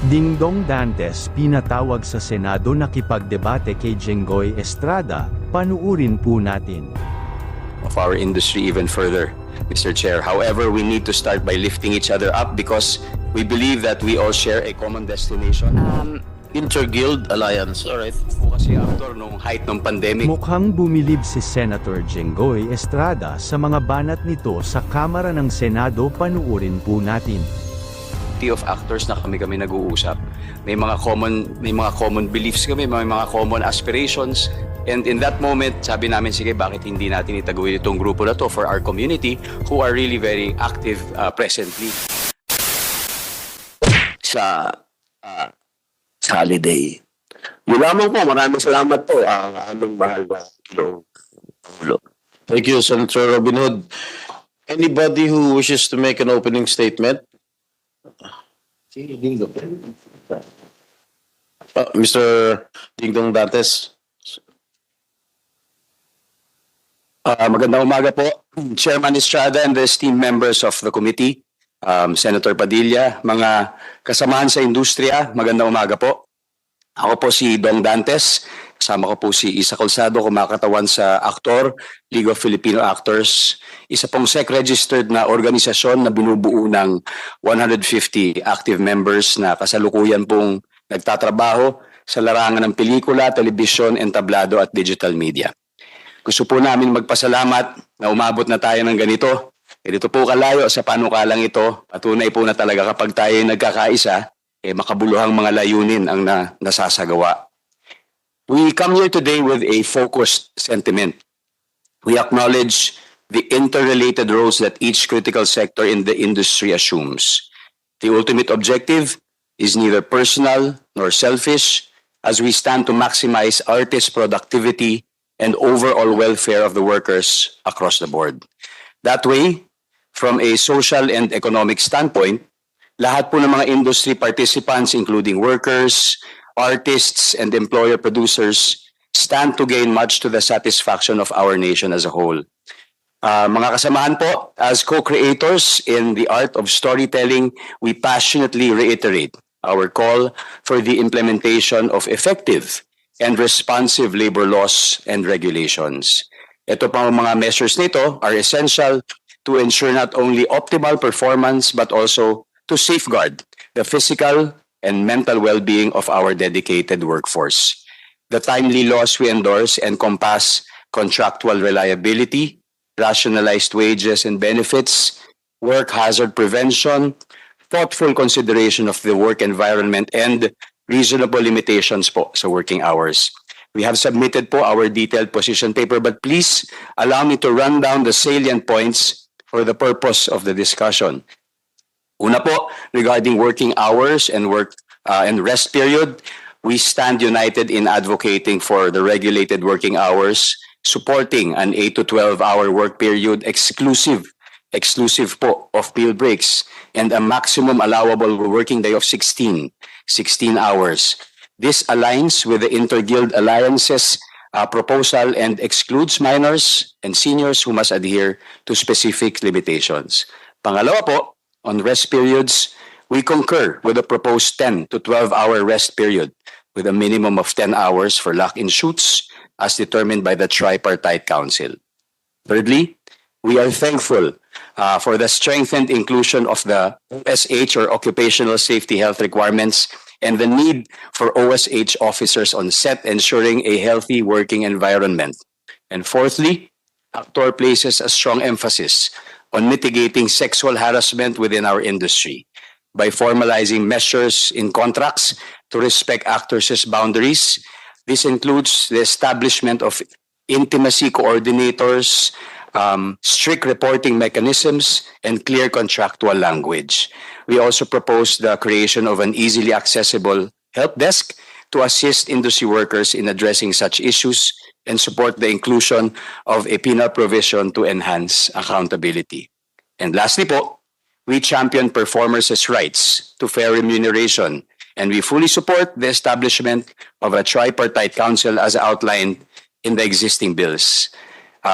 Dingdong Dantes pinatawag sa Senado nakipagdebate kay Jenggoy Estrada, panuurin po natin. Of our industry even further, Mr. Chair. However, we need to start by lifting each other up because we believe that we all share a common destination. Inter-Guild Alliance, alright. Po kasi actor nung height ng pandemic. Mukhang bumilib si Senator Jenggoy Estrada sa mga banat nito sa Kamara ng Senado, panuurin po natin. Of actors na kami nag-uusap. May mga common beliefs kami, may mga common aspirations. And in that moment, sabi namin, sige, bakit hindi natin itaguyod itong grupo na to for our community who are really very active presently. Sa holiday. Yun lamang po, maraming salamat po ang aming mahal na Pangulo. Thank you, Senator Robin Hood. Anybody who wishes to make an opening statement? Mr. Dingdong Dantes. Magandang umaga po, Chairman Estrada and the esteemed members of the committee, Senator Padilla, mga kasamahan sa industriya, magandang umaga po. Ako po si Dong Dantes, kasama ko po si Isa Calzado, kumakatawan sa Actor, League of Filipino Actors, isa pong SEC-registered na organisasyon na binubuo ng 150 active members na kasalukuyan pong nagtatrabaho sa larangan ng pelikula, telebisyon, entablado at digital media. Gusto po namin magpasalamat na umabot na tayo ng ganito. Ganito po kalayo sa panukalang ito. Patunay po na talaga kapag tayo nagkakaisa, makabuluhang mga layunin ang nasasagawa. We come here today with a focused sentiment. We acknowledge the interrelated roles that each critical sector in the industry assumes. The ultimate objective is neither personal nor selfish as we stand to maximize artist productivity and overall welfare of the workers across the board. That way, from a social and economic standpoint, lahat po ng mga industry participants, including workers, artists, and employer producers, stand to gain much to the satisfaction of our nation as a whole. Mga kasamahan po, as co-creators in the art of storytelling, we passionately reiterate our call for the implementation of effective and responsive labor laws and regulations. Ito pang mga measures nito are essential to ensure not only optimal performance but also to safeguard the physical and mental well-being of our dedicated workforce. The timely laws we endorse encompass contractual reliability, rationalized wages and benefits, work hazard prevention, thoughtful consideration of the work environment, and reasonable limitations po sa working hours. We have submitted po our detailed position paper, but please allow me to run down the salient points for the purpose of the discussion. Una po, regarding working hours and rest period, we stand united in advocating for the regulated working hours, supporting an 8 to 12-hour work period exclusive po of meal breaks, and a maximum allowable working day of 16 hours. This aligns with the Inter-Guild Alliance's proposal and excludes minors and seniors who must adhere to specific limitations. Pangalawa po, on rest periods, we concur with the proposed 10 to 12-hour rest period with a minimum of 10 hours for lock-in shoots as determined by the Tripartite Council. Thirdly, we are thankful for the strengthened inclusion of the OSH or Occupational Safety Health requirements and the need for OSH officers on set ensuring a healthy working environment. And fourthly, Actor places a strong emphasis on mitigating sexual harassment within our industry by formalizing measures in contracts to respect actors' boundaries. This includes the establishment of intimacy coordinators, strict reporting mechanisms, and clear contractual language. We also propose the creation of an easily accessible help desk to assist industry workers in addressing such issues and support the inclusion of a penal provision to enhance accountability. And lastly po, we champion performers' rights to fair remuneration, and we fully support the establishment of a tripartite council as outlined in the existing bills.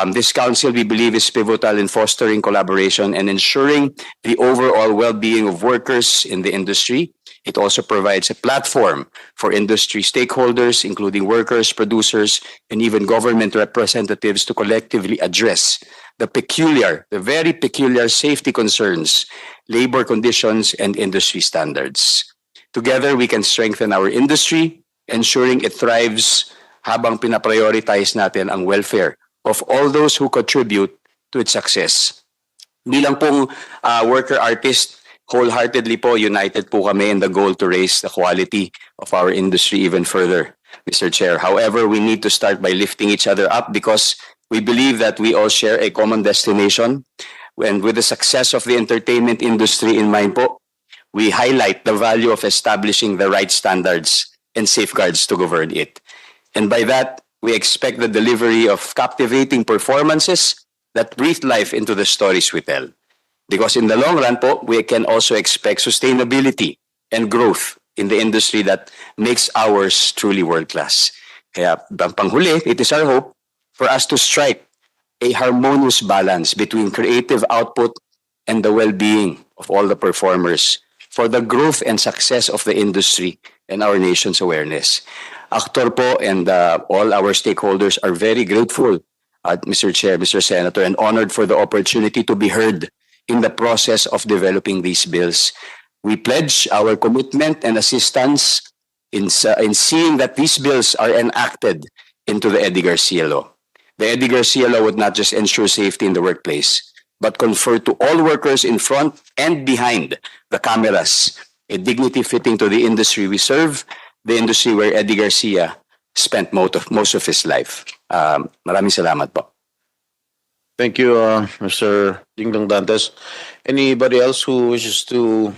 This council, we believe, is pivotal in fostering collaboration and ensuring the overall well-being of workers in the industry. It also provides a platform for industry stakeholders, including workers, producers, and even government representatives to collectively address the very peculiar safety concerns, labor conditions, and industry standards. Together, we can strengthen our industry, ensuring it thrives habang pinaprioritize natin ang welfare of all those who contribute to its success. Bilang pong worker artist, wholeheartedly po, united po kami in the goal to raise the quality of our industry even further, Mr. Chair. However, we need to start by lifting each other up because we believe that we all share a common destination. And with the success of the entertainment industry in mind po, we highlight the value of establishing the right standards and safeguards to govern it. And by that, we expect the delivery of captivating performances that breathe life into the stories we tell. Because in the long run po, we can also expect sustainability and growth in the industry that makes ours truly world-class. Kaya panghuli, it is our hope for us to strike a harmonious balance between creative output and the well-being of all the performers for the growth and success of the industry and our nation's awareness. Actor po and all our stakeholders are very grateful, Mr. Chair, Mr. Senator, and honored for the opportunity to be heard in the process of developing these bills. We pledge our commitment and assistance in seeing that these bills are enacted into the Eddie Garcia law. The Eddie Garcia law would not just ensure safety in the workplace, but confer to all workers in front and behind the cameras a dignity fitting to the industry we serve, the industry where Eddie Garcia spent most of his life. Maraming salamat po. Thank you, Mr. Dingdong Dantes. Anybody else who wishes to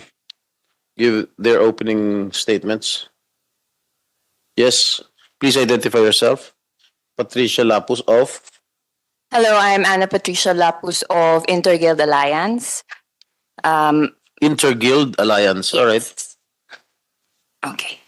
give their opening statements? Yes, please identify yourself. Patricia Lapus of? Hello, I'm Ana Patricia Lapus of Interguild Alliance. Interguild Alliance, all right. Okay.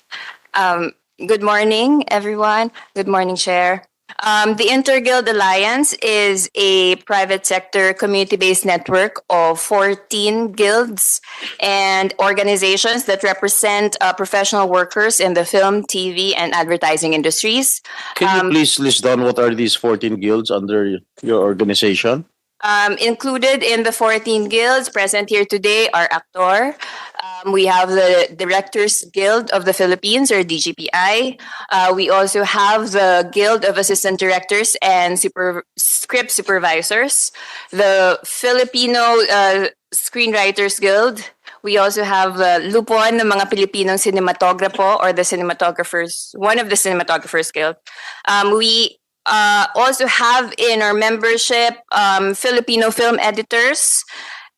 Good morning, everyone. Good morning, Chair. The Interguild Alliance is a private sector community-based network of 14 guilds and organizations that represent professional workers in the film, TV, and advertising industries. Can you please list down what are these 14 guilds under your organization? Included in the 14 guilds present here today are Actor. We have the Directors Guild of the Philippines, or DGPI. We also have the Guild of Assistant Directors and Script Supervisors, the Filipino Screenwriters Guild. We also have Lupon ng mga Pilipinong Cinematograpo, or the cinematographers, one of the cinematographers guild. We also have in our membership Filipino film editors,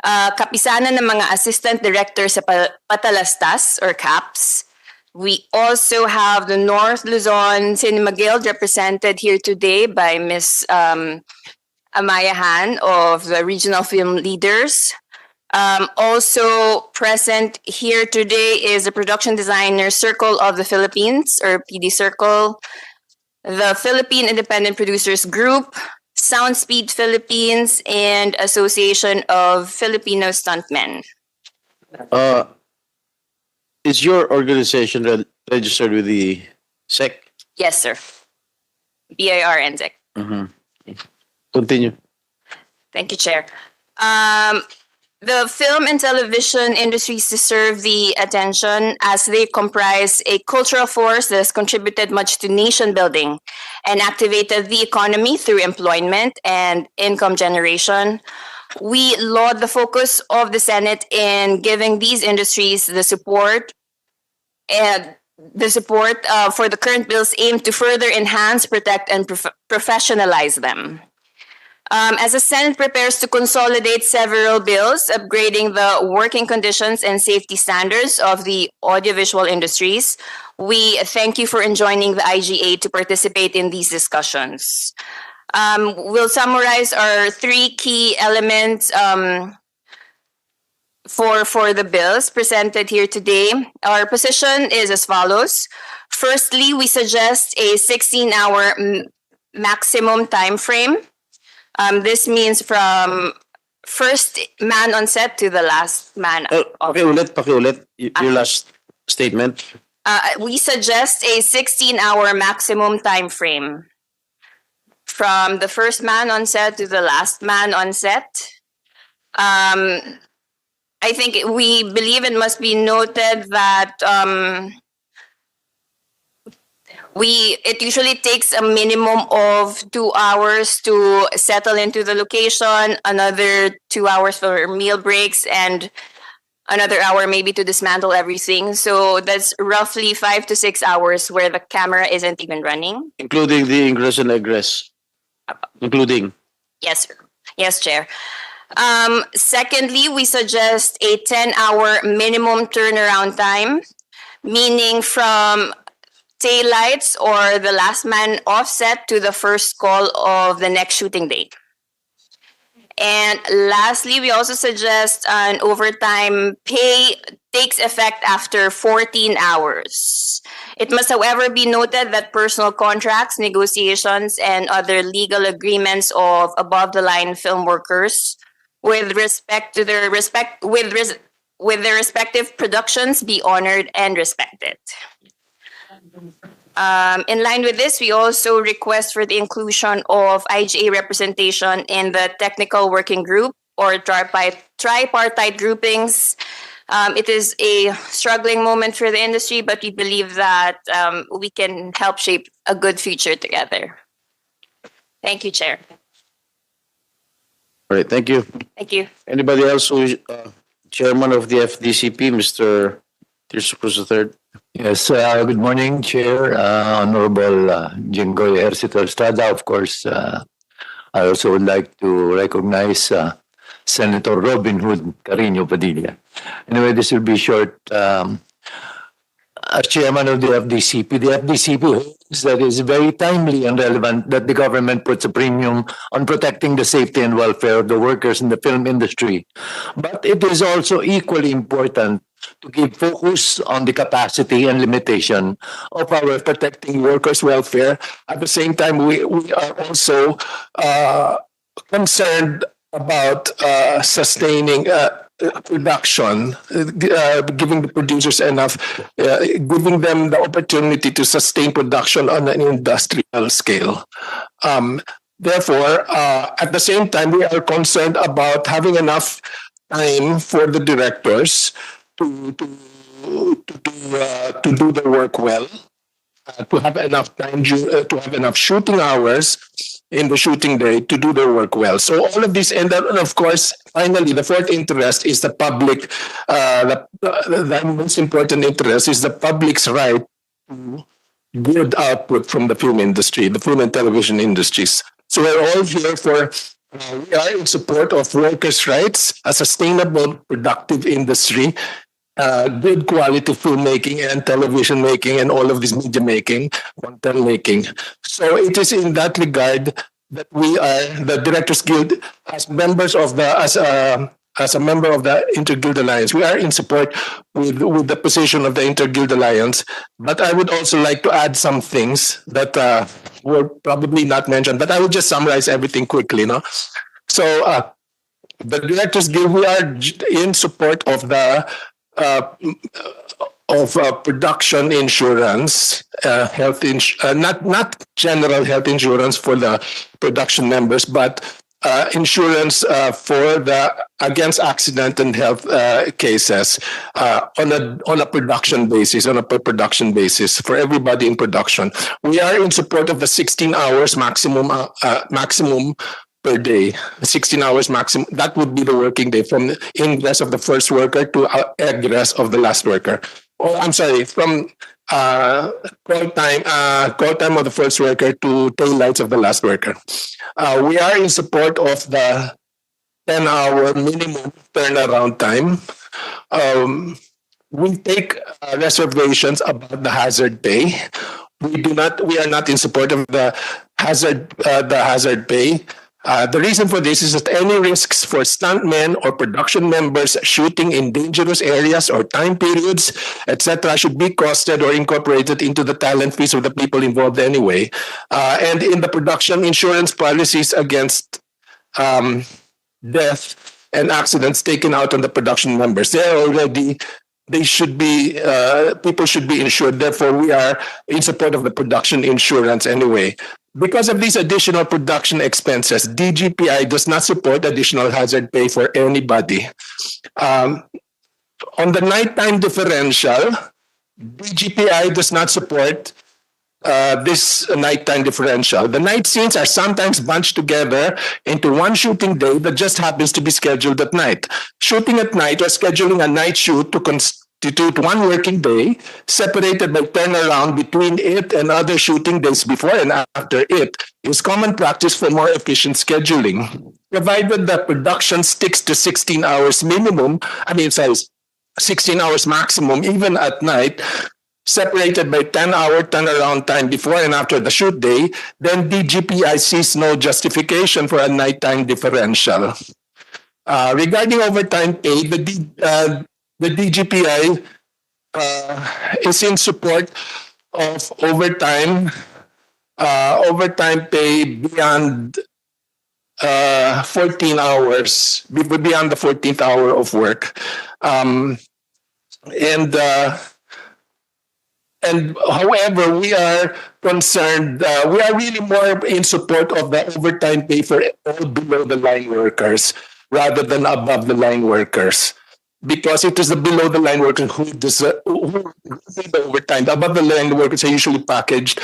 kapisanan ng mga assistant directors sa Patalastas or CAPS. We also have the North Luzon Cinema Guild, represented here today by Ms. Amaya Han of the Regional Film Leaders. Also present here today is the Production Designer Circle of the Philippines, or PD Circle, the Philippine Independent Producers Group, Soundspeed Philippines, and Association of Filipino Stuntmen. Is your organization registered with the SEC? Yes, sir. BIR and SEC. Continue. Thank you, Chair. The film and television industries deserve the attention as they comprise a cultural force that has contributed much to nation building and activated the economy through employment and income generation. We laud the focus of the Senate in giving these industries the support for the current bills aimed to further enhance, protect, and professionalize them. As the Senate prepares to consolidate several bills upgrading the working conditions and safety standards of the audiovisual industries, we thank you for joining the IGA to participate in these discussions. We'll summarize our three key elements for the bills presented here today. Our position is as follows. Firstly, we suggest a 16-hour maximum time frame. This means from first man on set to the last man. Pakiulit. Your last statement? We suggest a 16-hour maximum time frame from the first man on set to the last man on set. I think we believe it must be noted that it usually takes a minimum of 2 hours to settle into the location, another 2 hours for meal breaks, and another hour maybe to dismantle everything. So that's roughly 5 to 6 hours where the camera isn't even running. Including the ingress and egress? Including? Yes, sir. Yes, Chair. Secondly, we suggest a 10-hour minimum turnaround time, meaning from taillights or the last man offset to the first call of the next shooting date. And lastly, we also suggest an overtime pay takes effect after 14 hours. It must, however, be noted that personal contracts, negotiations, and other legal agreements of above-the-line film workers with respect to their with their respective productions be honored and respected. In line with this, we also request for the inclusion of IGA representation in the technical working group or tripartite groupings. It is a struggling moment for the industry, but we believe that we can help shape a good future together. Thank you, Chair. All right, thank you. Thank you. Anybody else who is chairman of the FDCP, Mr. Tirso Cruz III? Yes, good morning, Chair, Honorable Jinggoy Ercito Estrada. Of course, I also would like to recognize Senator Robin Hood Carino Padilla. Anyway, this will be short. As chairman of the FDCP holds that it is very timely and relevant that the government puts a premium on protecting the safety and welfare of the workers in the film industry. But it is also equally important to give focus on the capacity and limitation of our protecting workers' welfare. At the same time, we are also concerned about sustaining production, giving the producers enough, giving them the opportunity to sustain production on an industrial scale. Therefore, at the same time, we are concerned about having enough time for the directors to do the work well, to have enough time, to have enough shooting hours in the shooting day to do their work well. So all of this, and then of course, finally, the fourth interest is the public. The most important interest is the public's right to good output from the film industry, the film and television industries. So we're all here for. We are in support of workers' rights, a sustainable, productive industry, good quality filmmaking and television making and all of this media making, content making. So it is in that regard that we are the Directors Guild as members of the as a member of the Interguild Alliance. We are in support with the position of the Interguild Alliance. But I would also like to add some things that were probably not mentioned. But I will just summarize everything quickly. No? So the Directors Guild, we are in support of the production insurance, not general health insurance for the production members, but insurance for the against accident and health cases on a production basis, on a per production basis for everybody in production. We are in support of the 16 hours maximum per day, 16 hours maximum. That would be the working day from ingress of the first worker to egress of the last worker. Oh, I'm sorry, from call time of the first worker to tail lights of the last worker. We are in support of the 10-hour minimum turnaround time. We take reservations about the hazard pay. We are not in support of the hazard pay. The reason for this is that any risks for stuntmen or production members shooting in dangerous areas or time periods, etc., should be costed or incorporated into the talent fees of the people involved anyway. And in the production insurance policies against death and accidents taken out on the production members, they're already they should be, people should be insured. Therefore, we are in support of the production insurance anyway. Because of these additional production expenses, DGPI does not support additional hazard pay for anybody. On the nighttime differential, DGPI does not support this nighttime differential. The night scenes are sometimes bunched together into one shooting day that just happens to be scheduled at night. Shooting at night or scheduling a night shoot to constitute one working day, separated by turnaround between it and other shooting days before and after it, is common practice for more efficient scheduling. Provided the production sticks to 16 hours minimum, 16 hours maximum, even at night, separated by 10-hour turnaround time before and after the shoot day, then DGPI sees no justification for a nighttime differential. Regarding overtime pay, the DGPI is in support of overtime pay beyond 14 hours, beyond the 14th hour of work. And however, we are concerned, we are really more in support of the overtime pay for all below the line workers rather than above the line workers. Because it is the below the line workers who need the overtime. The above the line workers are usually packaged,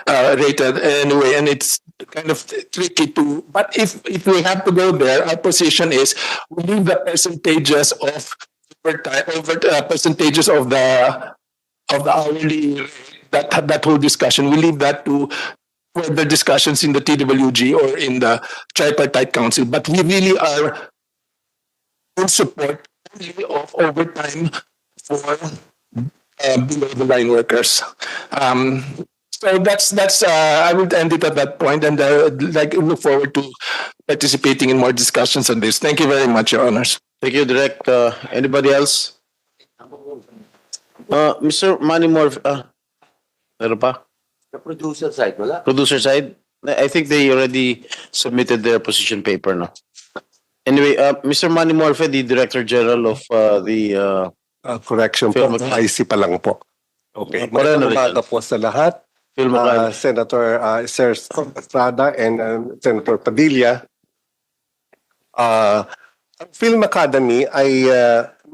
rated anyway, and it's kind of tricky to. But if we have to go there, our position is we leave the percentages of overtime, percentages of the hourly rate, that whole discussion. We leave that to further discussions in the TWG or in the tripartite council. But we really are in support of overtime for below the line workers. So that's I would end it at that point, and look forward to participating in more discussions on this. Thank you very much, Your Honors. Thank you, Direct. Anybody else? Mr. Manny Morf, meron pa? The producer side, wala. Producer side? I think they already submitted their position paper, no? Anyway, Mr. Manny Morfe, the Director General of the correction po, Film Academy. IC pa lang po. Okay. Moreno Magandang umaga po sa lahat. Film Academy. Senator Sir Estrada and Senator Padilla. Ang Film Academy ay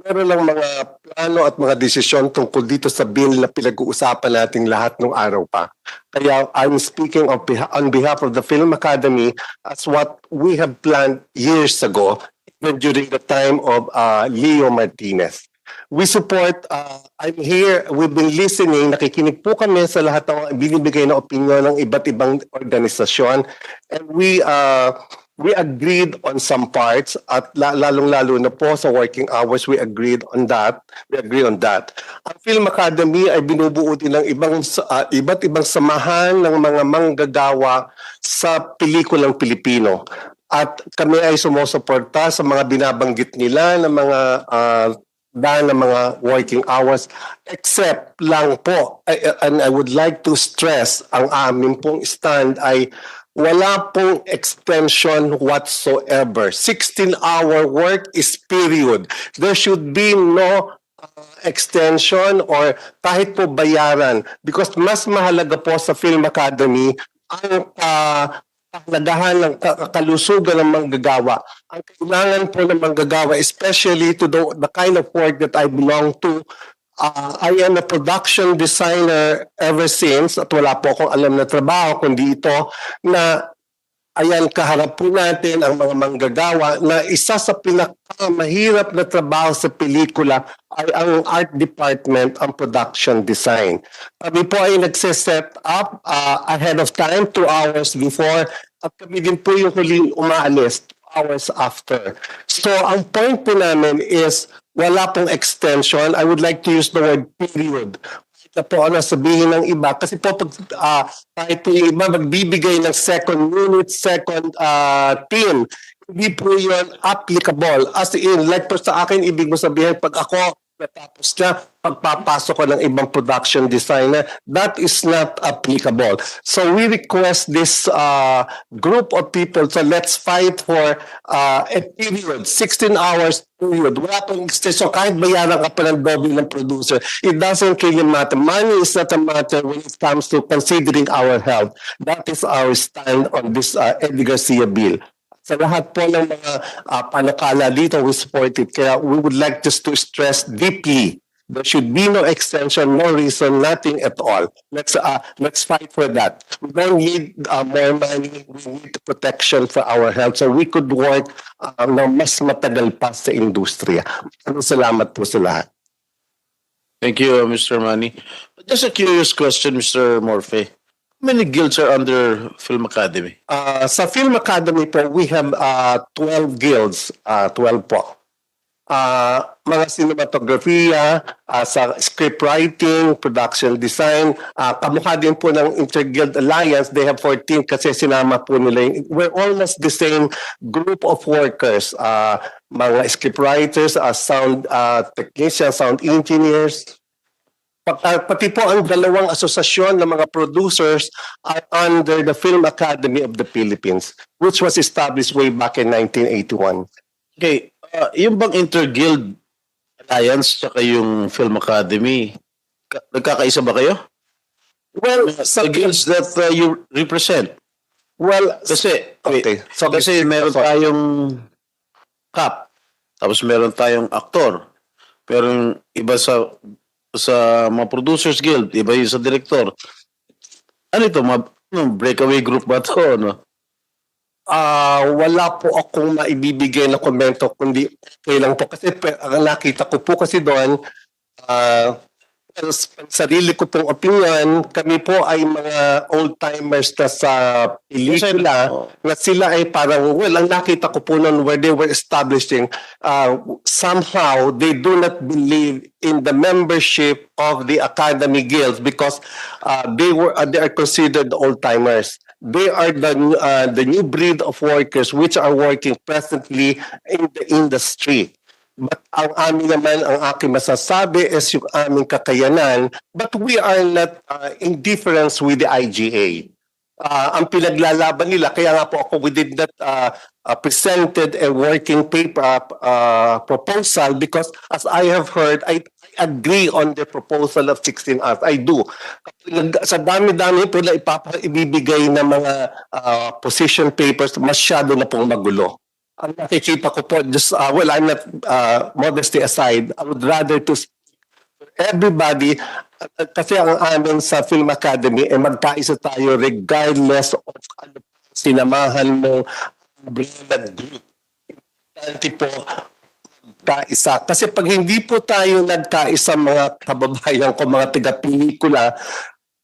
meron lang mga plano at mga desisyon tungkol dito sa bill na pinag-uusapan nating lahat ng araw pa. Kaya I'm speaking on behalf of the Film Academy as what we have planned years ago, even during the time of Leo Martinez. We support, I'm here, we've been listening, nakikinig po kami sa lahat ng binibigay na opinion ng iba't ibang organisasyon, and we agreed on some parts at lalong-lalo na po sa working hours, we agree on that. Ang Film Academy ay binubuo din ng iba't ibang samahan ng mga manggagawa sa pelikulang Pilipino. At kami ay sumusuporta sa mga binabanggit nila ng mga ng mga working hours, except lang po, and I would like to stress, ang amin pong stand ay wala pong extension whatsoever. 16-hour work is period. There should be no extension or kahit po bayaran, because mas mahalaga po sa Film Academy ang kahalagahan ng kalusugan ng manggagawa. Ang kailangan po ng manggagawa, especially to the kind of work that I belong to, I am a production designer ever since at wala po akong alam na trabaho kundi ito na ayan, kaharap po natin ang mga manggagawa na isa sa pinakamahirap na trabaho sa pelikula ay ang art department, ang production design. Kami po ay nagsiset up ahead of time, 2 hours before, at kami din po yung huling umaalis 2 hours after. So ang point po namin is wala pong extension. I would like to use the word period. Na po ano sabihin ng iba. Kasi po kahit po yung iba magbibigay ng second unit, second team, hindi po yun applicable. As in, like po sa akin, ibig mo sabihin, pag ako Tapos na pagpapasok ko ng ibang production designer, that is not applicable. So we request this group of people, so let's fight for a period, 16 hours period. Wala pang extension, kahit bayaran ka pa ng doble ng producer, it doesn't really matter. Money is not a matter when it comes to considering our health. That is our stand on this Eddie Garcia bill. Sa lahat po ng mga panukala dito, we support it. Kaya we would like just to stress deeply, there should be no extension, no reason, nothing at all. Let's fight for that. We don't need more money, we need protection for our health. So we could work na mas matagal pa sa industriya. Salamat po sa lahat. Thank you, Mr. Manny. Just a curious question, Mr. Morphe. How many guilds are under Film Academy? Sa Film Academy po, we have 12 guilds, 12 po. Mga cinematography, sa script writing, production design, kamukha din po ng Inter-Guild Alliance, they have 14 kasi sinama po nila. We're almost the same group of workers, mga script writers, sound technicians, sound engineers. Pati po ang dalawang asosasyon ng mga producers are under the Film Academy of the Philippines, which was established way back in 1981. Okay, yung bang Inter-Guild Alliance tsaka yung Film Academy, nagkakaisa ba kayo? Well, The guilds that you represent. well, Kasi, okay. So, kasi meron tayong cop, tapos meron tayong aktor, pero yung iba sa mga producers guild, iba yung sa director. Ano ito? Breakaway group ba ito? No? wala po akong maibibigay na komento kundi okay lang po kasi ang nakita ko po kasi doon sarili ko pong opinion, kami po ay mga old-timers na sa pelikula na sila ay parang, well, ang nakita ko po noon where they were establishing, somehow they do not believe in the membership of the Academy Guilds because they are considered old-timers. They are the new breed of workers which are working presently in the industry. But ang amin naman, ang aking masasabi is yung aming kakayanan, but we are not in difference with the IGA. Ang pinaglalaban nila, kaya nga po ako, we did not presented a working paper proposal because as I have heard, I agree on the proposal of 16 hours. I do. Sa dami-dami po na ibibigay ng mga position papers, masyado na pong magulo. Ang nakikita ko po, just, well, I'm not, modesty aside, I would rather to everybody, kasi ang amin sa Film Academy, magkaisa tayo regardless of ano sinamahan mo, brand group. Importante po, kaisa. Kasi pag hindi po tayo nagkaisa mga kababayan ko, mga taga-pelikula,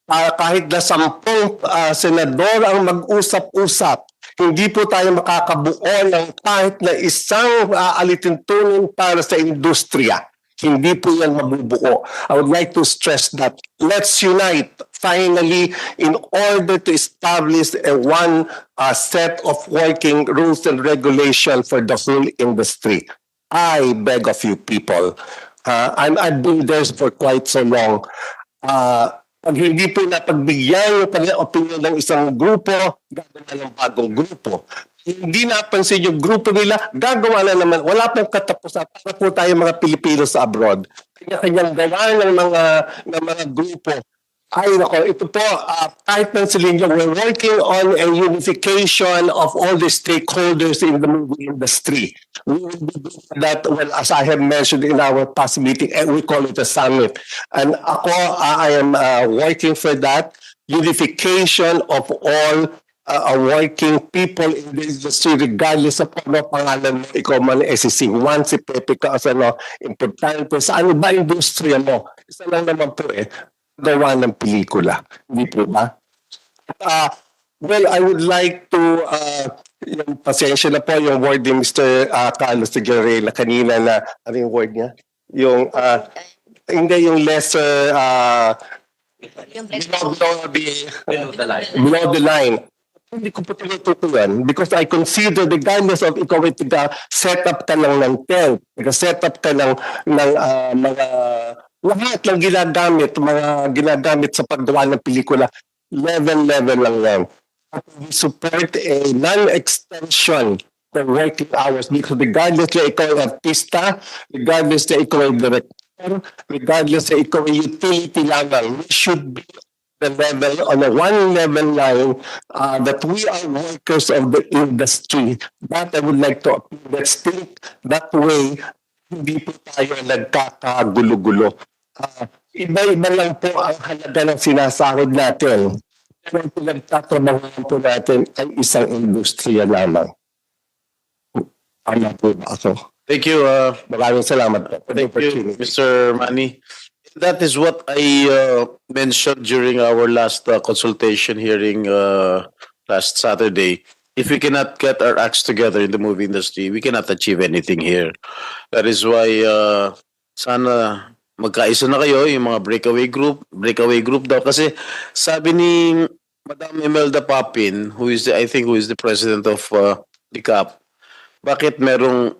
kahit na 10 senador ang mag-usap-usap, hindi po tayo makakabuo ng kahit na isang alituntunin para sa industriya. Hindi po yan mabubuo. I would like to stress that. Let's unite finally in order to establish a one set of working rules and regulation for the whole industry. I beg of you people. I've been there for quite so long. Pag hindi po napagbigyan yung kanilang opinion ng isang grupo, gagawa ng bagong grupo. Hindi napansin yung grupo nila, gagawa na naman. Wala pong katapusan para po tayo mga Pilipino sa abroad. Kanya-kanyang gawa ng mga grupo. Ay, nako, ito po, kahit ng Silinyo, we're working on a unification of all the stakeholders in the movie industry. We will be doing that, well, as I have mentioned in our past meeting, and we call it a summit. And ako, I am working for that unification of all working people in the industry, regardless of ano pangalan mo, ikaw man SEC. Once si Pepe ka, importante, sa ano ba industriya mo? Isa lang naman po gawa ng pelikula. Hindi po ba? Well, I would like to, yung pasensya na po, yung word ni Mr. Carlos Tigarela kanina na, ano yung word niya? Yung, hindi yung lesser, below the line. hindi ko po tinututuan because I consider regardless of ikaw ay setup ka lang ng tent, setup ka ng mga lahat ng ginagamit sa paggawa ng pelikula, level lang yan. At we support a non-extension the working hours because regardless na ikaw ay artista, regardless na ikaw ay director, regardless na ikaw ay utility level, we should be the level on a one level line that we are workers of the industry. That I would like to appeal. Let's think that way. Hindi po tayo nagkakagulo-gulo. Iba-iba lang po ang halaga ng sinasahod natin. Pero ang pinagtatrabahan po natin ay isang industriya lamang. Ano po ba ako? Thank you, Maraming salamat po. thank you, Mr. Manny. That is what I mentioned during our last consultation hearing last Saturday. If we cannot get our acts together in the movie industry, we cannot achieve anything here. That is why sana magkaisa na kayo, yung mga breakaway group daw. Kasi sabi ni Madam Imelda Papin, who is the president of the CAP, bakit merong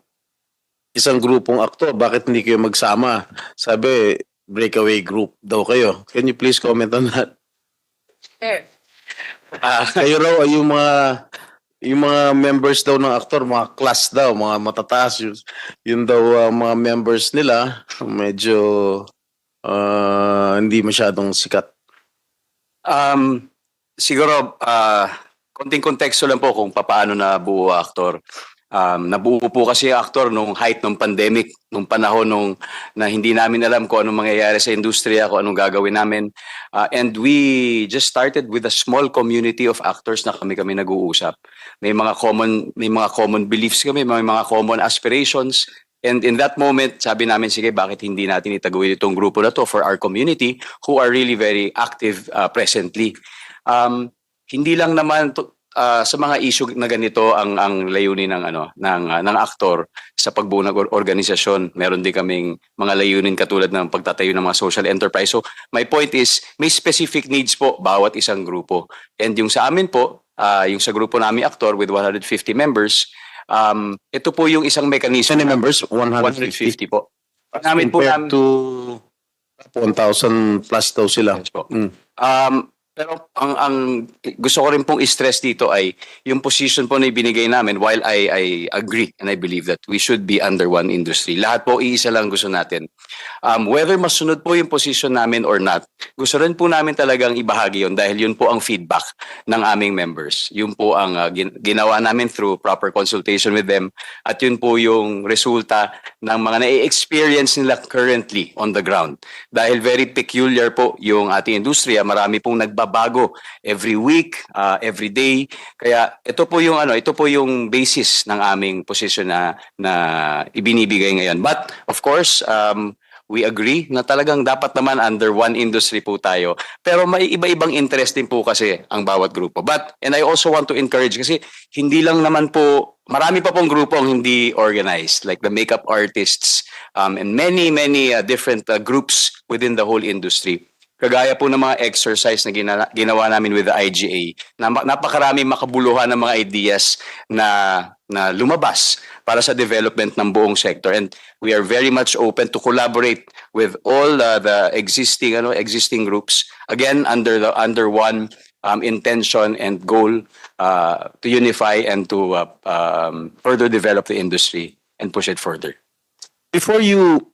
isang grupong aktor, bakit hindi kayo magsama? Sabi, breakaway group daw kayo. Can you please comment on that? Sure. Kayo raw ay yung mga members daw ng aktor, mga class daw, mga matataas. Yun daw mga members nila, medyo hindi masyadong sikat. Siguro, konting konteksto lang po kung paano nabuo ang aktor. Nabuo po kasi ang aktor nung height ng pandemic, nung panahon na hindi namin alam kung anong mangyayari sa industriya, kung anong gagawin namin. And we just started with a small community of actors na kami nag-uusap. May mga common beliefs kami, may mga common aspirations. And in that moment, sabi namin, sige, bakit hindi natin itaguyod itong grupo na to for our community who are really very active presently. Hindi lang naman sa mga issue na ganito ang layunin ng aktor sa pagbuo ng organisasyon. Meron din kaming mga layunin katulad ng pagtatayo ng mga social enterprise. So my point is may specific needs po bawat isang grupo. And yung sa amin po, yung sa grupo namin aktor with 150 members, ito po yung isang mechanism. Many members? 150 po. Namin po Compared to 1,000 plus daw sila. Yes po. Pero ang gusto ko rin pong i-stress dito ay yung position po na ibinigay namin, while I agree and I believe that we should be under one industry. Lahat po iisa lang gusto natin. Whether masunod po yung position namin or not, gusto rin po namin talagang ibahagi yun dahil yun po ang feedback ng aming members. Yun po ang ginawa namin through proper consultation with them at yun po yung resulta ng mga na-experience nila currently on the ground. Dahil very peculiar po yung ating industriya, marami pong nagbabago every week, every day. Kaya ito po yung basis ng aming position na ibinibigay ngayon. But of course, we agree na talagang dapat naman under one industry po tayo. Pero may iba-ibang interest din po kasi ang bawat grupo. And I also want to encourage kasi hindi lang naman po, marami pa pong grupo ang hindi organized, like the makeup artists and many different groups within the whole industry. Kagaya po ng mga exercise na ginawa namin with the IGA, na napakarami makabuluhan ng mga ideas na lumabas para sa development ng buong sector. And we are very much open to collaborate with all the existing groups, again under one intention and goal to unify and to further develop the industry and push it further. Before you